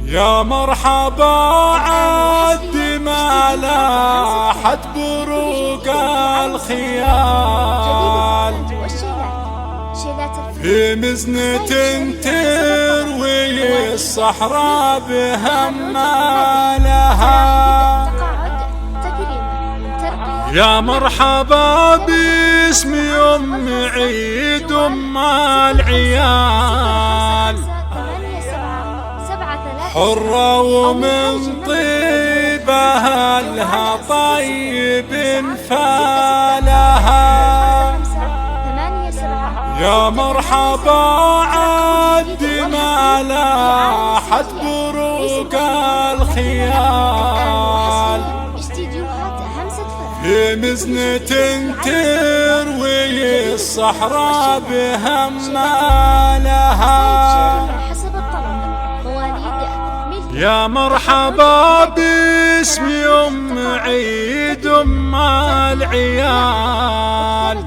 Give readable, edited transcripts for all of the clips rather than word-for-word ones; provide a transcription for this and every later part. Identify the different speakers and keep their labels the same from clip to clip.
Speaker 1: يا مرحبا عد ما لاحت بروق الخيال في مزنة تروي الصحراء بهمالها. يا مرحبا باسم أم عيد أم العيال، حرة ومن طيبها لها طيب فالها. يا مرحبا عد ما لاحت بروق الخيال في مزنة تروي الصحراء بهمالها. يا مرحبا باسم أم عيد أم العيال،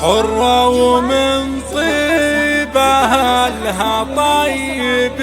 Speaker 1: حرة ومن طيبها لها طيب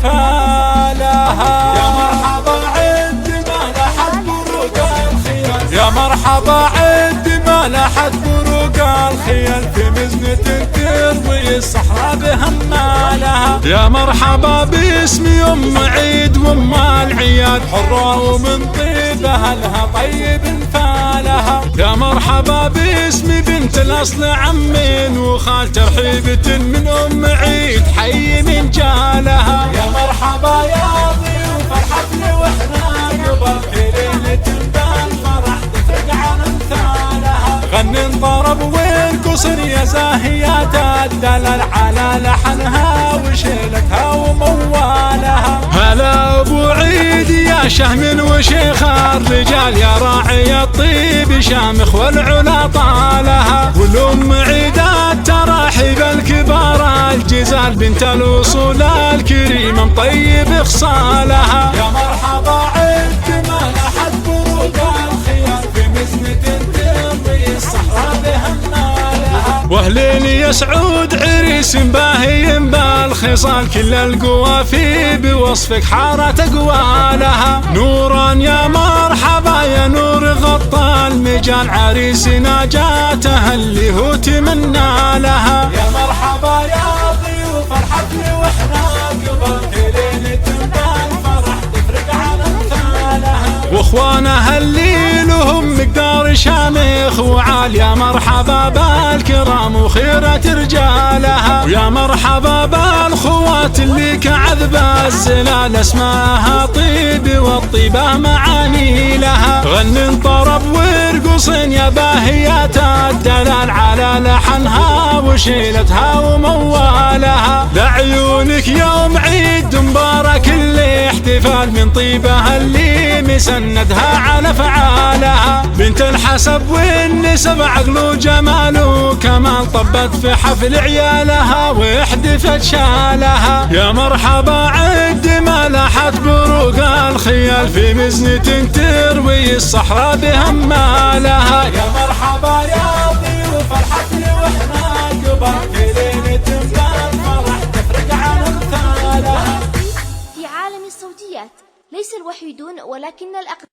Speaker 1: فالها. يا مرحبا عد ما لاحت بروق الخيال، يا مرحبا عد ما لاحت بروق الخيال في مزنة تروي الصحراء بهمالها. يا مرحبا باسم أم عيد وأم العيال، حرة ومن طيبها لها طيب فالها. يا مرحبا باسم بنت الأصل عم وخال، ترحيبة من أم عيد حي من جالها. يا مرحبا يا ضيوف فرحتنا واحنا قبل في ليلة بالفرح تفرق عن امثالها. غني انضرب والقصر يا زاهيات الدلال على لحنها وشيلتها وموالها. هلا ابو عيد يا شهم وشيخ الرجال، يا راعي الطيب شامخ والعلا طالها. والام عيد التراحيب الكبار الجزال، بنت الاصول الكريمه مطيب خصالها. يا مرحبا عد ما لاحت بروق الخيال في مزنة تروي الصحراء بهمالها. واهلين يا سعود عريس باهي بالخصال، كل القوافي بوصفك حارت اقوالها. نورا يا مرحبا يا نور غطى المجال، عريسنا جاته اللي هو تمنى لها. يا مرحبا يا ضيوف فرحتنا واحنا قبل ليلة بالفرح تفرق عن امثالها. واخوانها اللي لهم مقدار شامخ وعال، يا مرحبا بالكرام وخيرة رجالها. ويا مرحبا بالخوات اللي كعذب الزلال، اسماها طيب والطيبة معاني لها. غني انطرب وارقص يا باهيات الدلال على لحنها وشيلتها وموالها. لعيونك يوم عيد مبارك الاحتفال، من طيبها اللي مسندها على فعالها. بنت الحسب والنسب عقل وجمال وكمال، طبت في حفل عيالها واحدفت شالها. يا مرحبا عد ما لاحت بروق الخيال في مزنة تروي الصحراء بهمالها. يا مرحبا يا ضيوف فرحتنا واحنا قبل في ليلة بالفرح تفرق عن امثالها.
Speaker 2: في عالم الصوتيات ليس الوحيدون ولكن الأقدم.